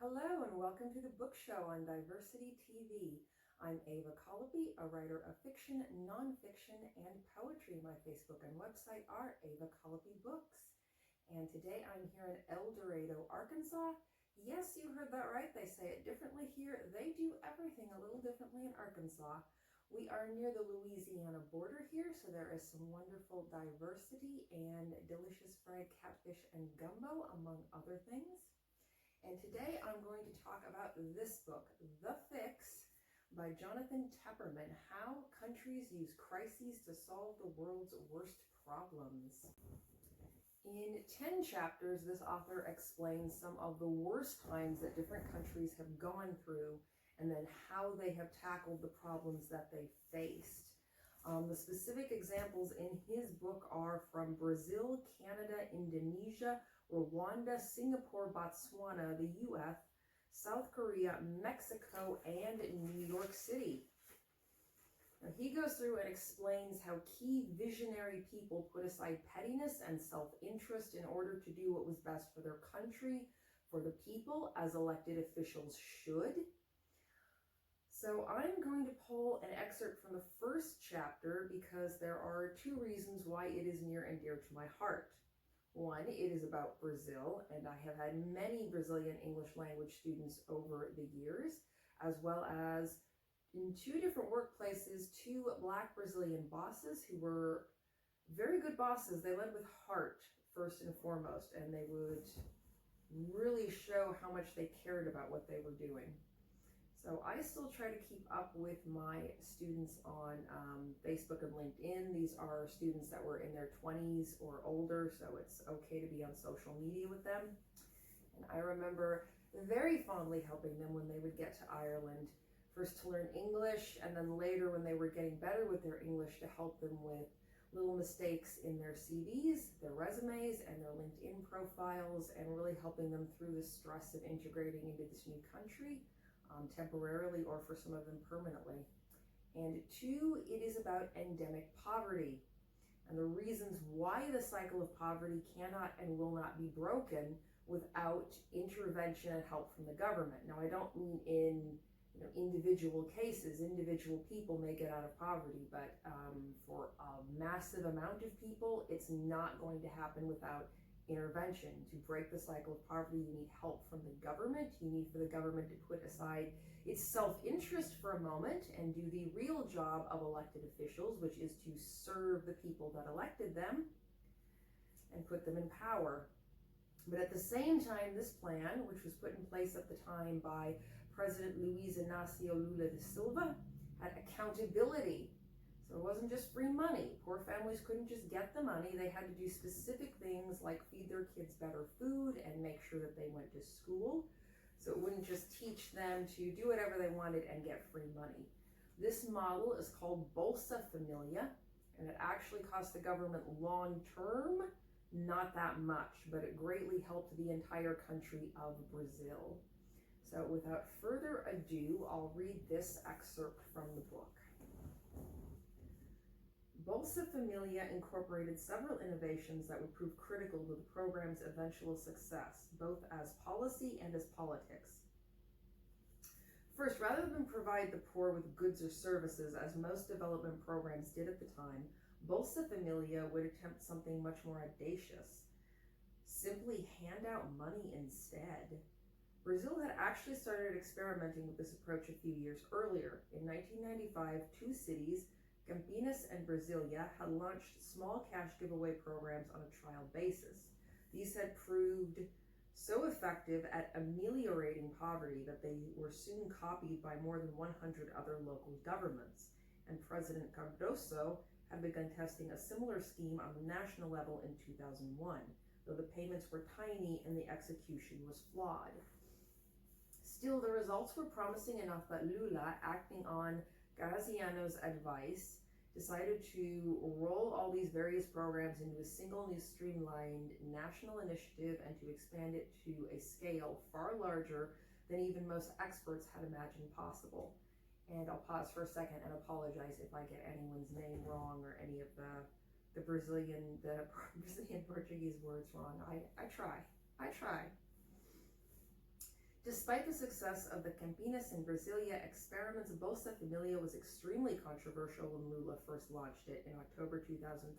Hello and welcome to the book show on Diversity TV. I'm Ava Colopy, a writer of fiction, nonfiction, and poetry. My Facebook and website are Ava Colopy Books. And today I'm here in El Dorado, Arkansas. Yes, you heard that right. They say it differently here. They do everything a little differently in Arkansas. We are near the Louisiana border here, so there is some wonderful diversity and delicious fried catfish and gumbo, among other things. And today I'm going to talk about this book, The Fix, by Jonathan Tepperman, How Countries Use Crises to Solve the World's Worst Problems. In 10 chapters, this author explains some of the worst times that different countries have gone through and then how they have tackled the problems that they faced. The specific examples in his book are from Brazil, Canada, Indonesia, Rwanda, Singapore, Botswana, the US, South Korea, Mexico, and New York City. Now, he goes through and explains how key visionary people put aside pettiness and self-interest in order to do what was best for their country, for the people, as elected officials should. So I'm going to pull an excerpt from the first chapter because there are two reasons why it is near and dear to my heart. One, it is about Brazil, and I have had many Brazilian English language students over the years, as well as in two different workplaces, two Black Brazilian bosses who were very good bosses. They led with heart, first and foremost, and they would really show how much they cared about what they were doing. So I still try to keep up with my students on Facebook and LinkedIn. These are students that were in their 20s or older, so it's okay to be on social media with them. And I remember very fondly helping them when they would get to Ireland, first to learn English, and then later when they were getting better with their English, to help them with little mistakes in their CVs, their resumes, and their LinkedIn profiles, and really helping them through the stress of integrating into this new country. Temporarily, or for some of them permanently. And two, it is about endemic poverty and the reasons why the cycle of poverty cannot and will not be broken without intervention and help from the government. Now, I don't mean in individual cases. Individual people may get out of poverty, but for a massive amount of people, it's not going to happen without intervention. To break the cycle of poverty, you need help from the government. You need for the government to put aside its self-interest for a moment and do the real job of elected officials, which is to serve the people that elected them and put them in power. But at the same time, this plan, which was put in place at the time by President Luiz Inácio Lula da Silva, had accountability. So it wasn't just free money. Poor families couldn't just get the money. They had to do specific things like feed their kids better food and make sure that they went to school. So it wouldn't just teach them to do whatever they wanted and get free money. This model is called Bolsa Familisa, and it actually cost the government long term not that much, but it greatly helped the entire country of Brazil. So without further ado, I'll read this excerpt from the book. Bolsa Familisa incorporated several innovations that would prove critical to the program's eventual success, both as policy and as politics. First, rather than provide the poor with goods or services, as most development programs did at the time, Bolsa Familisa would attempt something much more audacious: simply hand out money instead. Brazil had actually started experimenting with this approach a few years earlier. In 1995, two cities, Campinas and Brasilia, had launched small cash giveaway programs on a trial basis. These had proved so effective at ameliorating poverty that they were soon copied by more than 100 other local governments. And President Cardoso had begun testing a similar scheme on the national level in 2001, though the payments were tiny and the execution was flawed. Still, the results were promising enough that Lula, acting on Graziano's advice, decided to roll all these various programs into a single new streamlined national initiative and to expand it to a scale far larger than even most experts had imagined possible. And I'll pause for a second and apologize if I get anyone's name wrong or any of the Brazilian Portuguese words wrong. I try. Despite the success of the Campinas and Brasilia experiments, Bolsa Familia was extremely controversial when Lula first launched it in October 2003.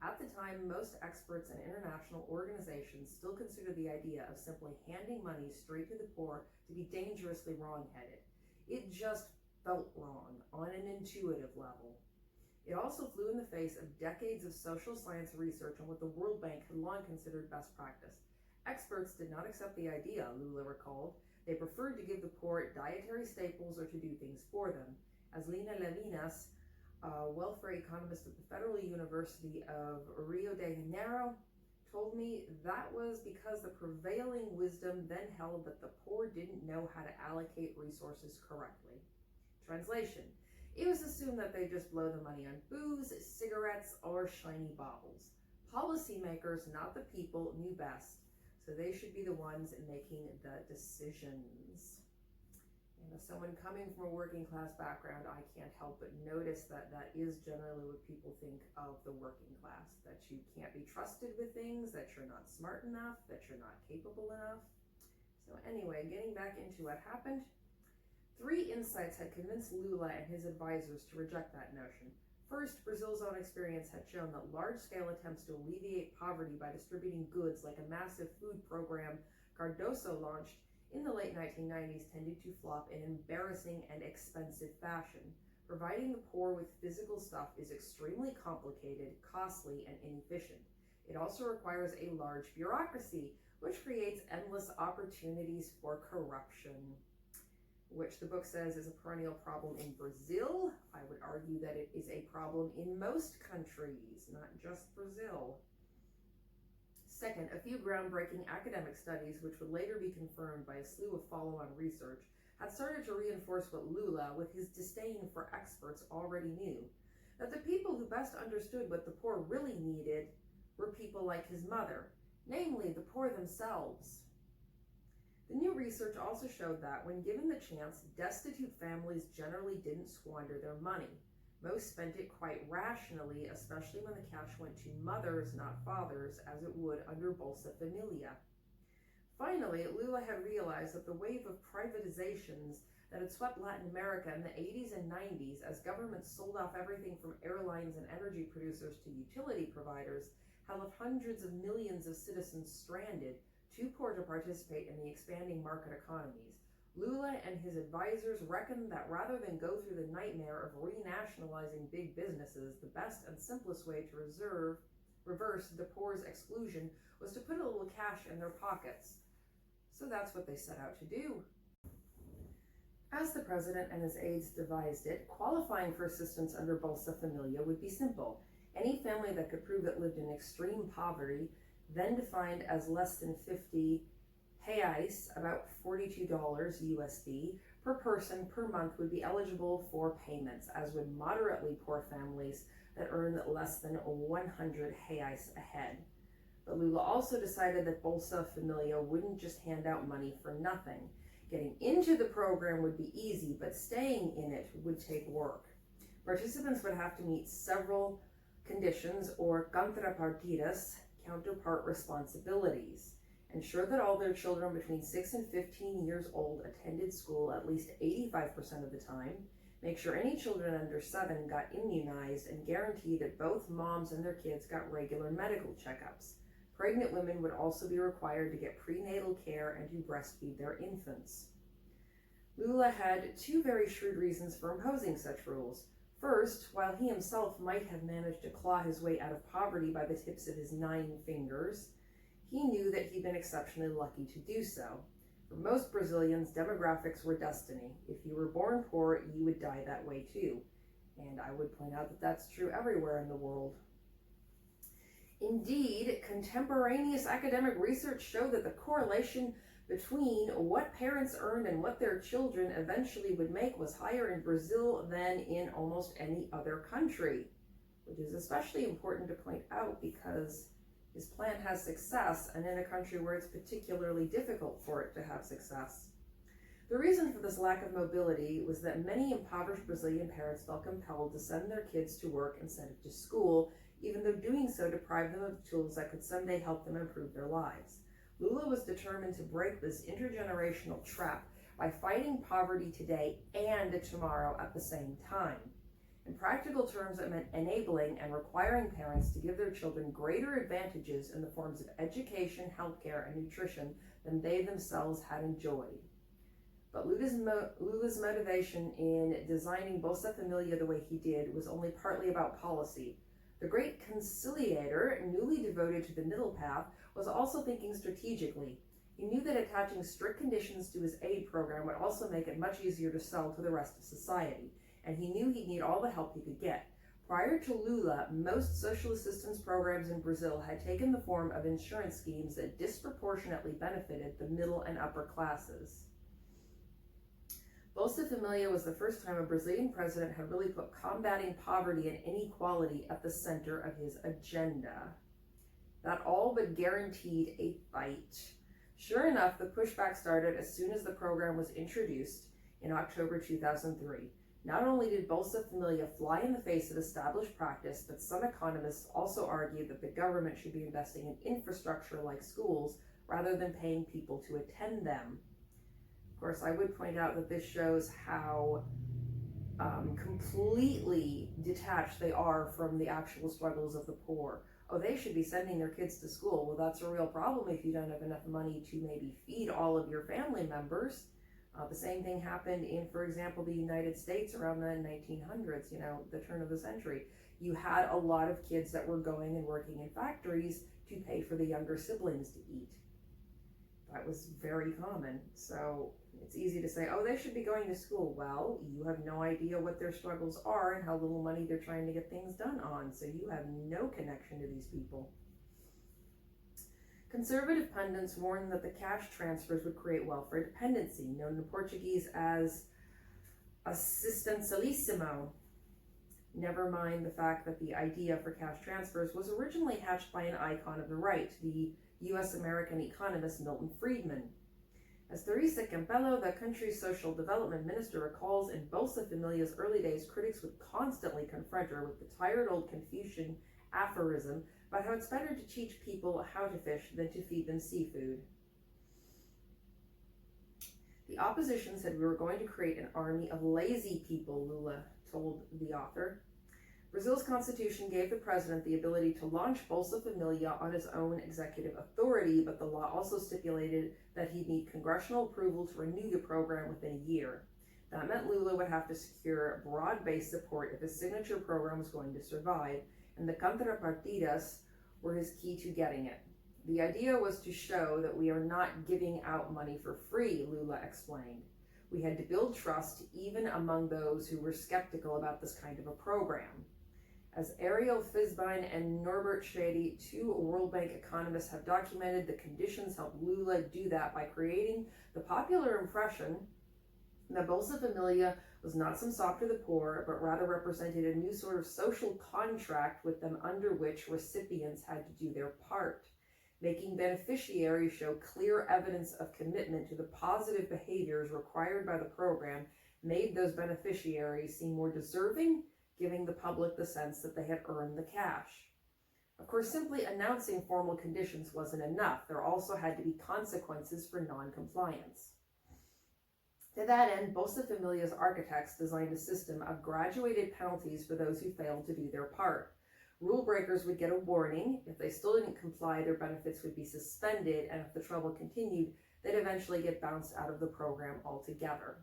At the time, most experts and international organizations still considered the idea of simply handing money straight to the poor to be dangerously wrong-headed. It just felt wrong on an intuitive level. It also flew in the face of decades of social science research on what the World Bank had long considered best practice. Experts did not accept the idea, Lula recalled. They preferred to give the poor dietary staples or to do things for them. As Lina Levinas, a welfare economist at the Federal University of Rio de Janeiro, told me, that was because the prevailing wisdom then held that the poor didn't know how to allocate resources correctly. Translation: it was assumed that they just blow the money on booze, cigarettes, or shiny baubles. Policymakers, not the people, knew best, so they should be the ones making the decisions. And as someone coming from a working class background, I can't help but notice that that is generally what people think of the working class, that you can't be trusted with things, that you're not smart enough, that you're not capable enough. So anyway, getting back into what happened, 3 insights had convinced Lula and his advisors to reject that notion. First, Brazil's own experience had shown that large-scale attempts to alleviate poverty by distributing goods, like a massive food program Cardoso launched in the late 1990s, tended to flop in embarrassing and expensive fashion. Providing the poor with physical stuff is extremely complicated, costly, and inefficient. It also requires a large bureaucracy, which creates endless opportunities for corruption, which the book says is a perennial problem in Brazil. I would argue that it is a problem in most countries, not just Brazil. Second, a few groundbreaking academic studies, which would later be confirmed by a slew of follow-on research, had started to reinforce what Lula, with his disdain for experts, already knew, that the people who best understood what the poor really needed were people like his mother, namely the poor themselves. The new research also showed that, when given the chance, destitute families generally didn't squander their money. Most spent it quite rationally, especially when the cash went to mothers, not fathers, as it would under Bolsa Familia. Finally, Lula had realized that the wave of privatizations that had swept Latin America in the 80s and 90s, as governments sold off everything from airlines and energy producers to utility providers, had left hundreds of millions of citizens stranded, too poor to participate in the expanding market economies. Lula and his advisors reckoned that rather than go through the nightmare of renationalizing big businesses, the best and simplest way to reverse the poor's exclusion was to put a little cash in their pockets. So that's what they set out to do. As the president and his aides devised it, qualifying for assistance under Bolsa Familia would be simple. Any family that could prove it lived in extreme poverty, then defined as less than 50 reais, about $42 USD, per person per month, would be eligible for payments, as would moderately poor families that earn less than 100 reais a head. But Lula also decided that Bolsa Familia wouldn't just hand out money for nothing. Getting into the program would be easy, but staying in it would take work. Participants would have to meet several conditions, or contrapartidas, counterpart responsibilities. Ensure that all their children between 6 and 15 years old attended school at least 85% of the time. Make sure any children under 7 got immunized, and guarantee that both moms and their kids got regular medical checkups. Pregnant women would also be required to get prenatal care and to breastfeed their infants. Lula had 2 very shrewd reasons for imposing such rules. First, while he himself might have managed to claw his way out of poverty by the tips of his 9 fingers, he knew that he'd been exceptionally lucky to do so. For most Brazilians, demographics were destiny. If you were born poor, you would die that way too. And I would point out that that's true everywhere in the world. Indeed, contemporaneous academic research showed that the correlation between what parents earned and what their children eventually would make was higher in Brazil than in almost any other country, which is especially important to point out because his plan has success, and in a country where it's particularly difficult for it to have success. The reason for this lack of mobility was that many impoverished Brazilian parents felt compelled to send their kids to work instead of to school, even though doing so deprived them of tools that could someday help them improve their lives. Lula was determined to break this intergenerational trap by fighting poverty today and tomorrow at the same time. In practical terms, it meant enabling and requiring parents to give their children greater advantages in the forms of education, healthcare, and nutrition than they themselves had enjoyed. But Lula's motivation in designing Bolsa Familia the way he did was only partly about policy. The great conciliator, newly devoted to the middle path, was also thinking strategically. He knew that attaching strict conditions to his aid program would also make it much easier to sell to the rest of society, and he knew he'd need all the help he could get. Prior to Lula, most social assistance programs in Brazil had taken the form of insurance schemes that disproportionately benefited the middle and upper classes. Bolsa Familia was the first time a Brazilian president had really put combating poverty and inequality at the center of his agenda. That all but guaranteed a fight. Sure enough, the pushback started as soon as the program was introduced in October 2003. Not only did Bolsa Familia fly in the face of established practice, but some economists also argued that the government should be investing in infrastructure like schools rather than paying people to attend them. Of course, I would point out that this shows how completely detached they are from the actual struggles of the poor. Oh, they should be sending their kids to school. Well, that's a real problem if you don't have enough money to maybe feed all of your family members. The same thing happened in, for example, the United States around the 1900s, the turn of the century. You had a lot of kids that were going and working in factories to pay for the younger siblings to eat. That was very common. So it's easy to say, oh, they should be going to school. Well, you have no idea what their struggles are and how little money they're trying to get things done on. So you have no connection to these people. Conservative pundits warned that the cash transfers would create welfare dependency, known in Portuguese as assistencialismo. Never mind the fact that the idea for cash transfers was originally hatched by an icon of the right, the U.S.-American economist Milton Friedman. As Teresa Campello, the country's social development minister, recalls, in Bolsa Familia's early days, critics would constantly confront her with the tired old Confucian aphorism about how it's better to teach people how to fish than to feed them seafood. The opposition said we were going to create an army of lazy people, Lula told the author. Brazil's constitution gave the president the ability to launch Bolsa Familia on his own executive authority, but the law also stipulated that he'd need congressional approval to renew the program within a year. That meant Lula would have to secure broad-based support if his signature program was going to survive, and the contrapartidas were his key to getting it. The idea was to show that we are not giving out money for free, Lula explained. We had to build trust even among those who were skeptical about this kind of a program. As Ariel Fisbein and Norbert Schady, two World Bank economists, have documented, the conditions helped Lula do that by creating the popular impression that Bolsa Familia was not some sop to the poor, but rather represented a new sort of social contract with them under which recipients had to do their part. Making beneficiaries show clear evidence of commitment to the positive behaviors required by the program made those beneficiaries seem more deserving, giving the public the sense that they had earned the cash. Of course, simply announcing formal conditions wasn't enough. There also had to be consequences for non-compliance. To that end, Bolsa Familia's architects designed a system of graduated penalties for those who failed to do their part. Rule breakers would get a warning. If they still didn't comply, their benefits would be suspended, and if the trouble continued, they'd eventually get bounced out of the program altogether.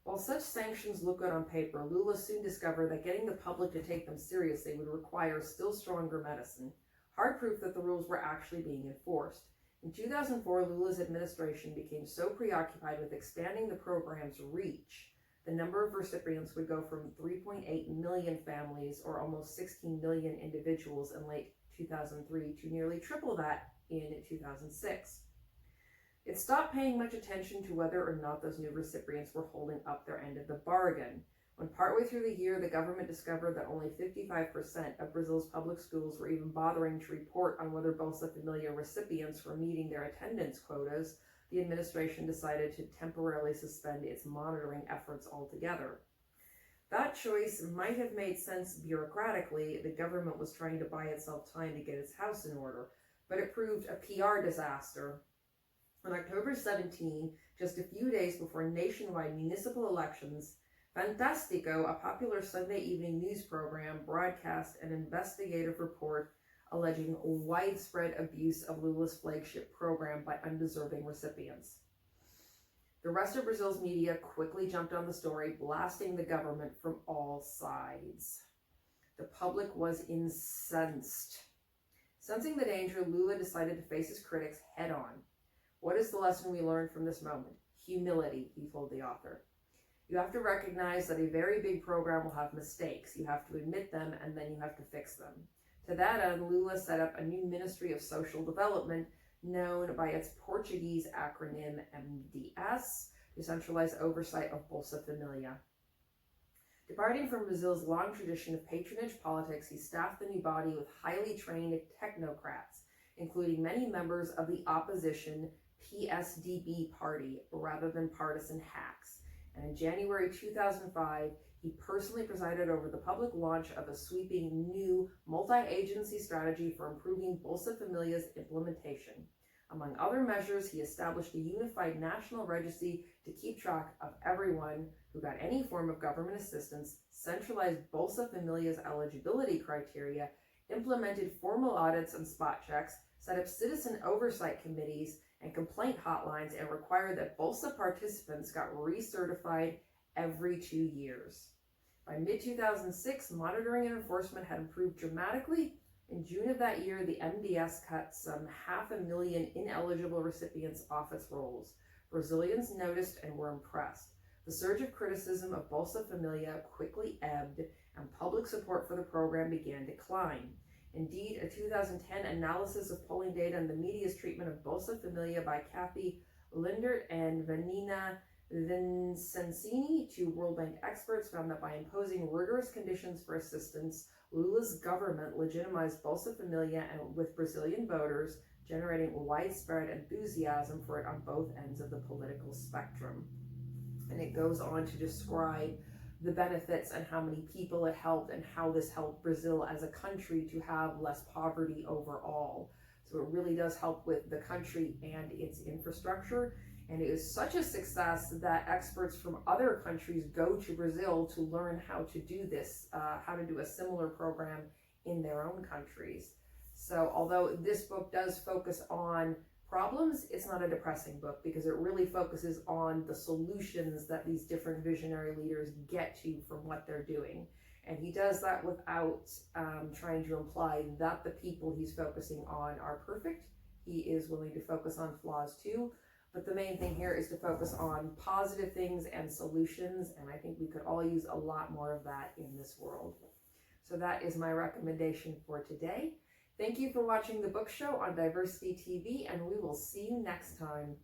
While such sanctions look good on paper, Lula soon discovered that getting the public to take them seriously would require still stronger medicine, hard proof that the rules were actually being enforced. In 2004, Lula's administration became so preoccupied with expanding the program's reach, the number of recipients would go from 3.8 million families, or almost 16 million individuals in late 2003, to nearly triple that in 2006. It stopped paying much attention to whether or not those new recipients were holding up their end of the bargain. When partway through the year, the government discovered that only 55% of Brazil's public schools were even bothering to report on whether Bolsa Familia recipients were meeting their attendance quotas, the administration decided to temporarily suspend its monitoring efforts altogether. That choice might have made sense bureaucratically. The government was trying to buy itself time to get its house in order. but it proved a PR disaster. On October 17, just a few days before nationwide municipal elections, Fantastico, a popular Sunday evening news program, broadcast an investigative report alleging widespread abuse of Lula's flagship program by undeserving recipients. The rest of Brazil's media quickly jumped on the story, blasting the government from all sides. The public was incensed. Sensing the danger, Lula decided to face his critics head on. What is the lesson we learned from this moment? Humility, he told the author. You have to recognize that a very big program will have mistakes. You have to admit them, and then you have to fix them. To that end, Lula set up a new Ministry of Social Development known by its Portuguese acronym MDS, to centralize oversight of Bolsa Familisa. Departing from Brazil's long tradition of patronage politics, he staffed the new body with highly trained technocrats, including many members of the opposition PSDB party, rather than partisan hacks. And in January 2005, he personally presided over the public launch of a sweeping new multi-agency strategy for improving Bolsa Familisa's implementation. Among other measures, he established a unified national registry to keep track of everyone who got any form of government assistance, centralized Bolsa Familisa's eligibility criteria, implemented formal audits and spot checks, set up citizen oversight committees and complaint hotlines, and required that Bolsa participants got recertified every 2 years. By mid-2006, monitoring and enforcement had improved dramatically. In June of that year, the MDS cut some 500,000 ineligible recipients off its rolls. Brazilians noticed and were impressed. The surge of criticism of Bolsa Familisa quickly ebbed, and public support for the program began to decline. Indeed, a 2010 analysis of polling data and the media's treatment of Bolsa Familisa by Kathy Lindert and Vanina Vincenzini, two World Bank experts, found that by imposing rigorous conditions for assistance, Lula's government legitimized Bolsa Familisa and with Brazilian voters, generating widespread enthusiasm for it on both ends of the political spectrum. And it goes on to describe the benefits and how many people it helped and how this helped Brazil as a country to have less poverty overall. So it really does help with the country and its infrastructure. And it is such a success that experts from other countries go to Brazil to learn how to do this, how to do a similar program in their own countries. So although this book does focus on problems, it's not a depressing book because it really focuses on the solutions that these different visionary leaders get to from what they're doing. And he does that without trying to imply that the people he's focusing on are perfect. He is willing to focus on flaws too. But the main thing here is to focus on positive things and solutions, and I think we could all use a lot more of that in this world. So that is my recommendation for today. Thank you for watching the book show on Diversity TV, and we will see you next time.